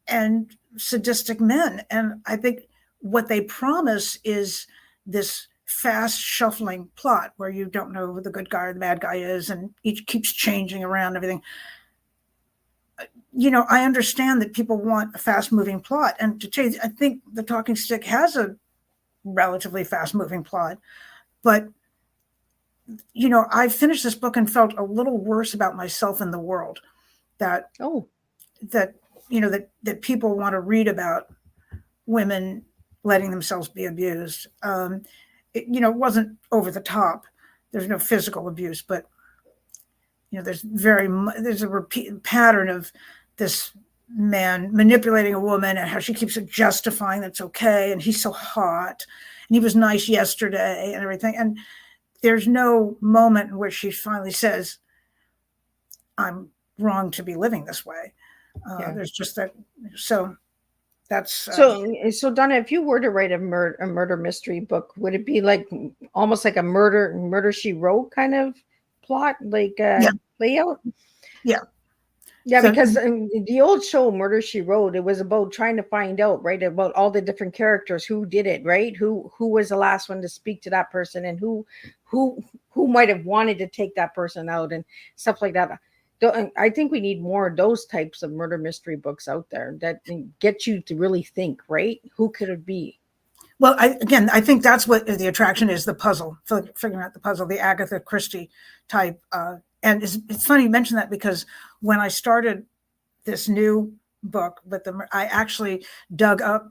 and sadistic men. And I think what they promise is this fast shuffling plot where you don't know who the good guy or the bad guy is, and each keeps changing around everything. I understand that people want a fast moving plot, and to change, I think The Talking Stick has a relatively fast moving plot, but I finished this book and felt a little worse about myself and the world, that people want to read about women letting themselves be abused. It wasn't over the top. There's no physical abuse, but there's a repeat pattern of this man manipulating a woman and how she keeps justifying that's okay, and he's so hot, and he was nice yesterday, and everything. And there's no moment in which she finally says, "I'm wrong to be living this way." There's just that. So that's so Donna, if you were to write a murder mystery book, would it be like almost like a murder she wrote kind of plot, like layout? Yeah, because the old show Murder, She Wrote, it was about trying to find out, right, about all the different characters, who did it, right, who was the last one to speak to that person, and who might have wanted to take that person out and stuff like that. I think we need more of those types of murder mystery books out there that get you to really think, right? Who could it be? Well, I think that's what the attraction is, the puzzle, figuring out the puzzle, the Agatha Christie type. And it's funny you mention that, because when I started this new book with I actually dug up,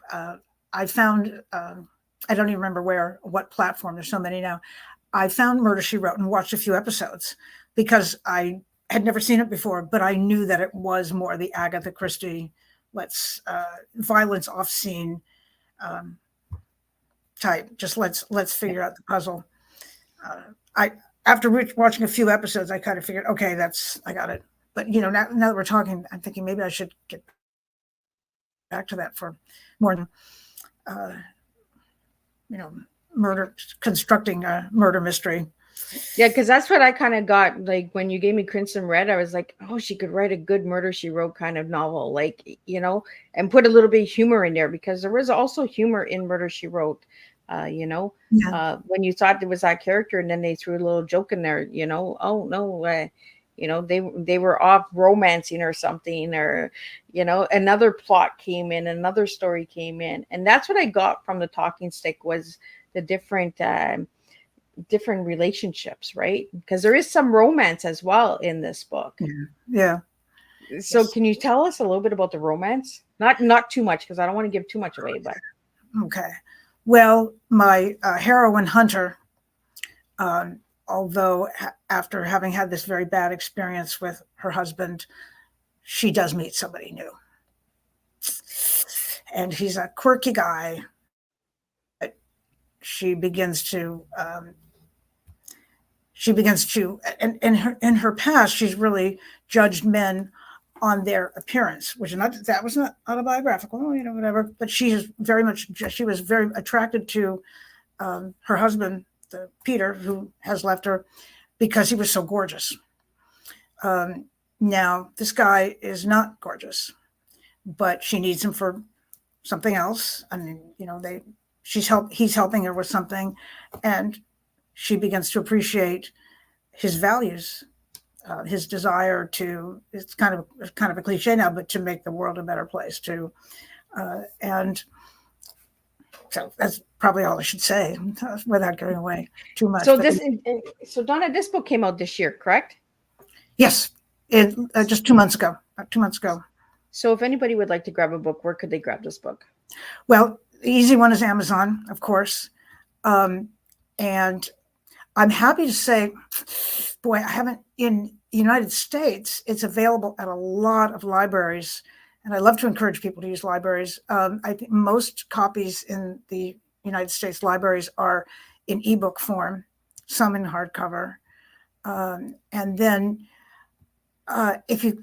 I found, I don't even remember what platform, there's so many now. I found Murder, She Wrote and watched a few episodes because I had never seen it before, but I knew that it was more the Agatha Christie, violence off scene type. Just let's figure out the puzzle. After watching a few episodes, I kind of figured, okay, I got it. But now that we're talking, I'm thinking maybe I should get back to that for more than constructing a murder mystery. Yeah, because that's what I kind of got, like, when you gave me Crimson Red, I was like, oh, she could write a good Murder, She Wrote kind of novel, like, and put a little bit of humor in there, because there was also humor in Murder, She Wrote. When you thought there was that character, and then they threw a little joke in there, oh no, they were off romancing or something, or another plot came in, another story came in, and that's what I got from The Talking Stick, was the different relationships, right? Because there is some romance as well in this book. Yeah. So can you tell us a little bit about the romance? Not too much, because I don't want to give too much away, but okay. Well, my heroine Hunter, although after having had this very bad experience with her husband, she does meet somebody new. And he's a quirky guy. She begins to, and in her past, she's really judged men on their appearance, which that was not autobiographical, whatever. But she was very attracted to her husband, Peter, who has left her, because he was so gorgeous. Now this guy is not gorgeous, but she needs him for something else. I mean, he's helping her with something, and she begins to appreciate his values. His desire to, it's kind of a cliche now, but to make the world a better place too. And so that's probably all I should say without giving away too much. So Donna, this book came out this year, correct? Yes, just 2 months ago. About 2 months ago. So if anybody would like to grab a book, where could they grab this book? Well, the easy one is Amazon, of course. And I'm happy to say, boy, I haven't in the United States. It's available at a lot of libraries, and I love to encourage people to use libraries. I think most copies in the United States libraries are in ebook form, some in hardcover, and then if you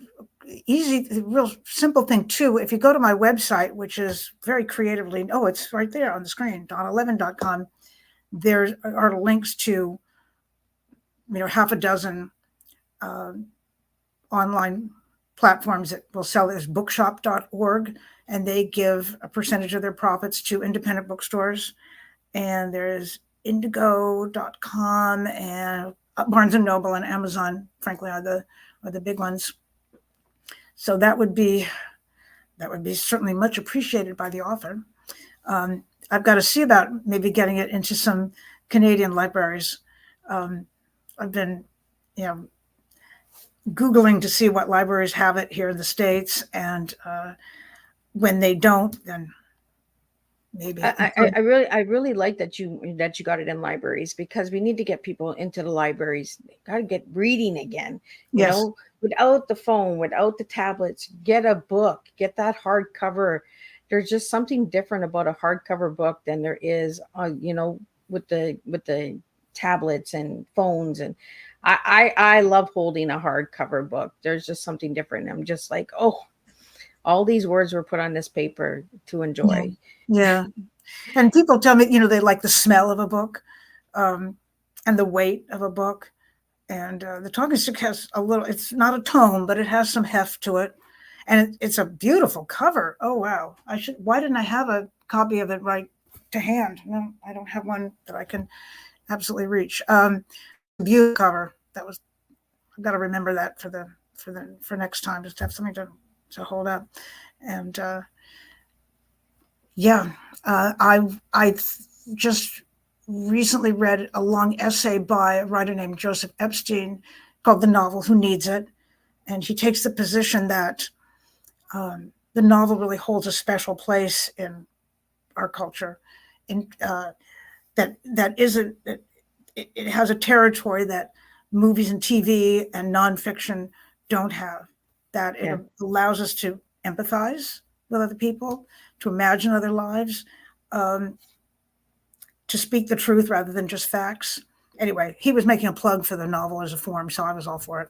easy, real simple thing too. If you go to my website, which is very creatively, oh, it's right there on the screen, donnalevin.com. There are links to half a dozen online platforms that will sell. There's bookshop.org, and they give a percentage of their profits to independent bookstores. And there's indigo.com, and Barnes and Noble and Amazon, frankly, are the big ones. So that would be certainly much appreciated by the author. I've got to see about maybe getting it into some Canadian libraries. I've been, Googling to see what libraries have it here in the States, and when they don't, then maybe. I really like that you got it in libraries, because we need to get people into the libraries. Got to get reading again. You Yes. know, without the phone, without the tablets, get a book, get that hardcover. There's just something different about a hardcover book than there is, with the tablets and phones. And I love holding a hardcover book. There's just something different. I'm just like, oh, all these words were put on this paper to enjoy. Yeah. And people tell me, they like the smell of a book, and the weight of a book. And the talking stick has it's not a tome, but it has some heft to it. And it's a beautiful cover. Oh, wow. Why didn't I have a copy of it right to hand? No, I don't have one that I can absolutely reach. Beautiful cover. I've got to remember that for next time, just to have something to hold up. And I just recently read a long essay by a writer named Joseph Epstein called The Novel Who Needs It. And he takes the position that the novel really holds a special place in our culture, in it has a territory that movies and TV and nonfiction don't have, that it allows us to empathize with other people, to imagine other lives, to speak the truth rather than just facts. Anyway, he was making a plug for the novel as a form, so I was all for it.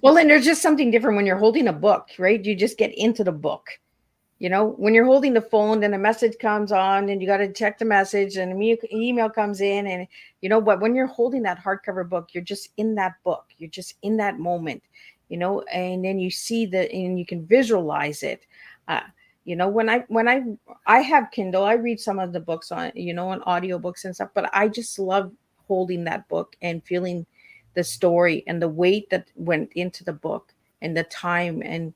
Well, and there's just something different when you're holding a book, right? You just get into the book. When you're holding the phone, then a message comes on and you got to check the message, and an email comes in, and but when you're holding that hardcover book, you're just in that book. You're just in that moment, and then you see and you can visualize it. When I have Kindle, I read some of the books on, on audiobooks and stuff, but I just love holding that book and feeling the story and the weight that went into the book and the time, and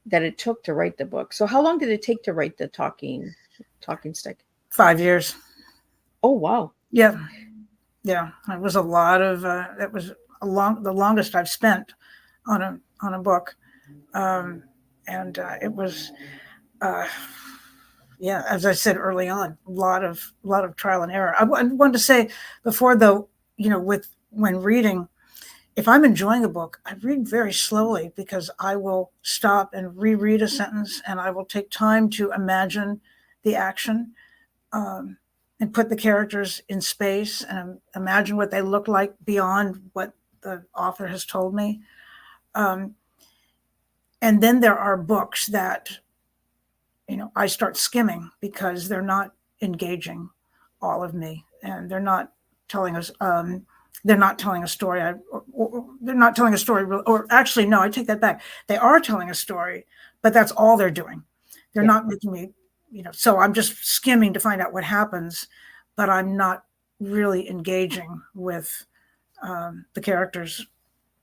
that it took to write the book. So how long did it take to write the talking stick? 5 years. Oh, wow. Yeah. It was a lot of it was the longest I've spent on a book. And it was as I said early on, a lot of trial and error. I wanted to say before, though, when reading, if I'm enjoying a book, I read very slowly, because I will stop and reread a sentence, and I will take time to imagine the action, and put the characters in space and imagine what they look like beyond what the author has told me. And then there are books that, I start skimming, because they're not engaging all of me, and they're not telling us. They're not telling a story. They're not telling a story. Or actually, no, I take that back. They are telling a story, but that's all they're doing. They're not making me, so I'm just skimming to find out what happens, but I'm not really engaging with the characters.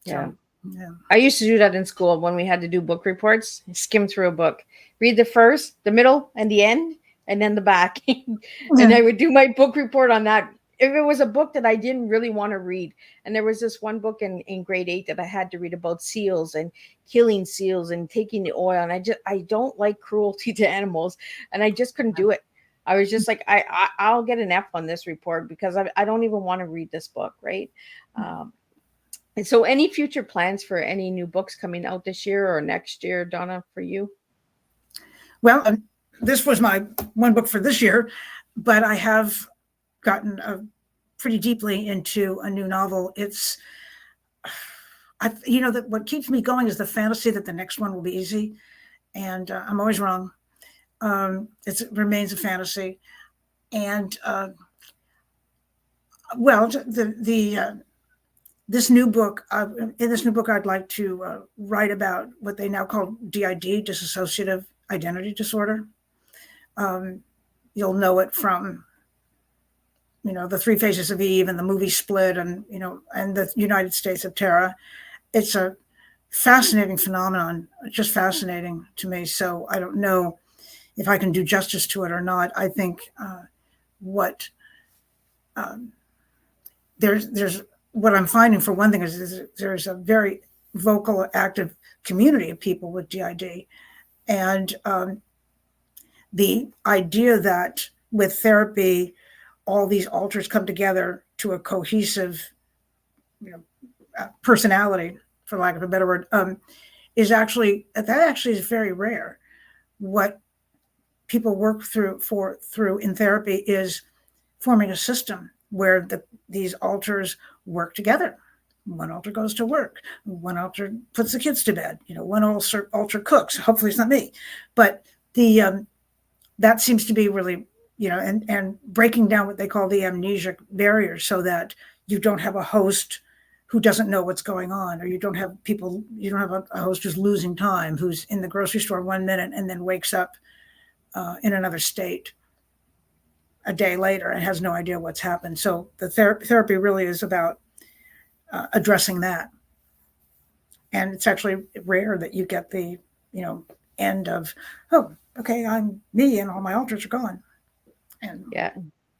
Yeah. So, yeah. I used to do that in school when we had to do book reports. Skim through a book, read the first, the middle, and the end, and then the back. And I would do my book report on that. if it was a book that I didn't really want to read, and there was this one book in grade 8 that I had to read about seals and killing seals and taking the oil, and I don't like cruelty to animals, and I just couldn't do it. I was just like, I'll get an F on this report because I don't even want to read this book, right? And so, any future plans for any new books coming out this year or next year, Donna, for you? Well, this was my one book for this year, but I have gotten pretty deeply into a new novel. It's, that what keeps me going is the fantasy that the next one will be easy, and I'm always wrong. It remains a fantasy, and well, this new book, I'd like to write about what they now call DID, dissociative identity disorder. You'll know it from, the Three Faces of Eve and the movie Split, and and the United States of Terra. It's a fascinating phenomenon, just fascinating to me. So I don't know if I can do justice to it or not. I think there's what I'm finding, for one thing, is there's a very vocal, active community of people with DID, and the idea that with therapy, all these alters come together to a cohesive, personality, for lack of a better word, is actually very rare. What people work through in therapy is forming a system where these alters work together. One alter goes to work. One alter puts the kids to bed. One alter cooks. Hopefully it's not me, but that seems to be really, and breaking down what they call the amnesic barrier, so that you don't have a host who doesn't know what's going on, or you don't have a host who's losing time, who's in the grocery store 1 minute and then wakes up in another state a day later and has no idea what's happened. So the therapy really is about addressing that. And it's actually rare that you get the, end of, oh, okay, I'm me and all my alters are gone. And Yeah.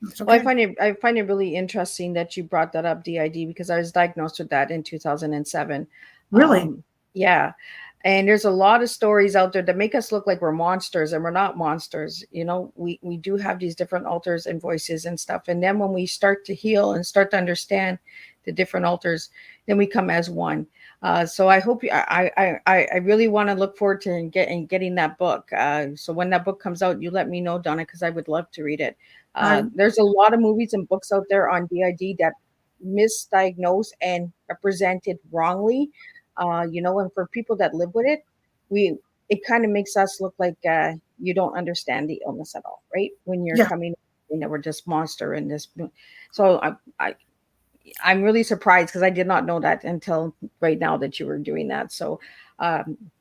it's Well, okay. I find it really interesting that you brought that up, DID, because I was diagnosed with that in 2007. Really? Yeah. And there's a lot of stories out there that make us look like we're monsters, and we're not monsters. We do have these different alters and voices and stuff. And then when we start to heal and start to understand the different alters, then we come as one. So I hope I really want to look forward to getting that book. So when that book comes out, you let me know, Donna, because I would love to read it. I There's a lot of movies and books out there on DID that misdiagnose and represented wrongly. And for people that live with it, it kind of makes us look like you don't understand the illness at all, right? When you're Yeah. coming, we're just monster in this. So I'm really surprised, because I did not know that until right now that you were doing that. So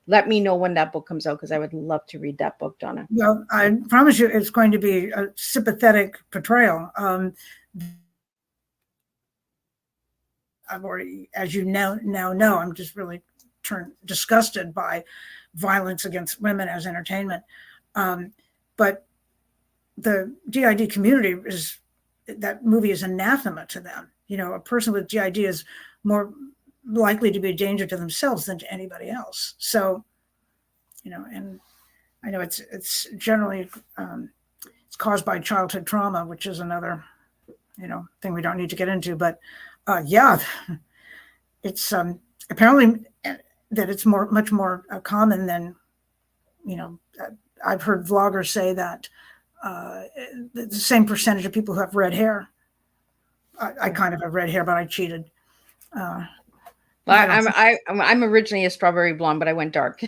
let me know when that book comes out, because I would love to read that book, Donna. Well, I promise you, it's going to be a sympathetic portrayal. I've already, as you now know, I'm just really disgusted by violence against women as entertainment. But the DID community that movie is anathema to them. A person with DID is more likely to be a danger to themselves than to anybody else. So, and I know it's generally it's caused by childhood trauma, which is another, thing we don't need to get into. But yeah, it's apparently that it's much more common than, I've heard vloggers say that the same percentage of people who have red hair. I kind of have red hair, but I cheated. I'm originally a strawberry blonde, but I went dark.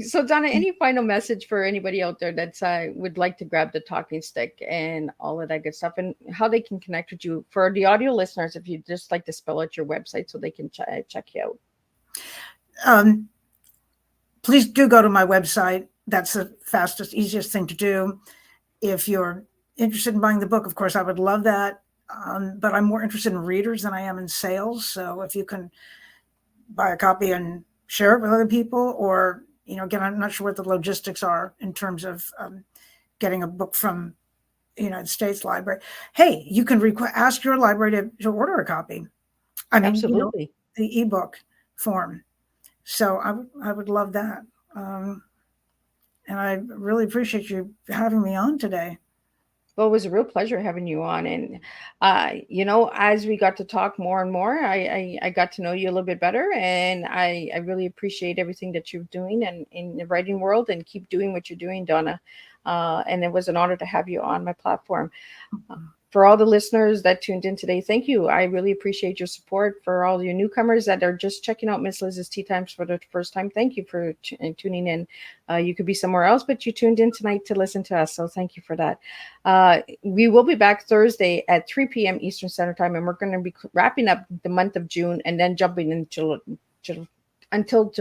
So, Donna, any final message for anybody out there that would like to grab the talking stick and all of that good stuff, and how they can connect with you? For the audio listeners, if you'd just like to spell out your website so they can check you out. Please do go to my website. That's the fastest, easiest thing to do. If you're interested in buying the book, of course, I would love that. But I'm more interested in readers than I am in sales. So if you can buy a copy and share it with other people, or, again, I'm not sure what the logistics are in terms of getting a book from the United States Library. Hey, you can ask your library to order a copy. I mean, Absolutely. the ebook form. So I would love that. And I really appreciate you having me on today. Well, it was a real pleasure having you on. And, as we got to talk more and more, I got to know you a little bit better. And I really appreciate everything that you're doing and in the writing world, and keep doing what you're doing, Donna. And it was an honor to have you on my platform. For all the listeners that tuned in today, thank you. I really appreciate your support. For all your newcomers that are just checking out Miss Liz's Tea Times for the first time, thank you for tuning in. You could be somewhere else, but you tuned in tonight to listen to us, so thank you for that. We will be back Thursday at 3 p.m. Eastern Standard Time, and we're going to be wrapping up the month of June and then jumping into until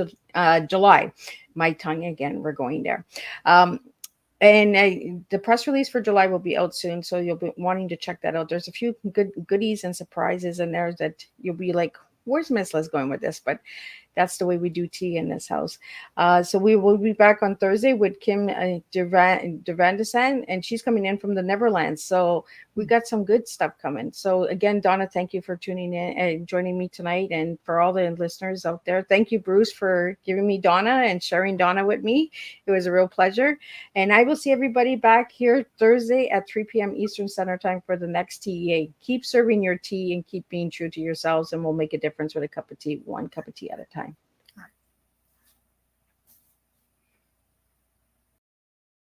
July. My tongue again, we're going there. And the press release for July will be out soon, so you'll be wanting to check that out. There's a few good goodies and surprises in there that you'll be like, where's Miss Liz going with this? But that's the way we do tea in this house. So we will be back on Thursday with Kim Devandesan, and she's coming in from the Neverlands. So we got some good stuff coming. So again, Donna, thank you for tuning in and joining me tonight. And for all the listeners out there, thank you, Bruce, for giving me Donna and sharing Donna with me. It was a real pleasure. And I will see everybody back here Thursday at 3 p.m. Eastern Standard Time for the next TEA. Keep serving your tea and keep being true to yourselves, and we'll make a difference with a cup of tea, one cup of tea at a time.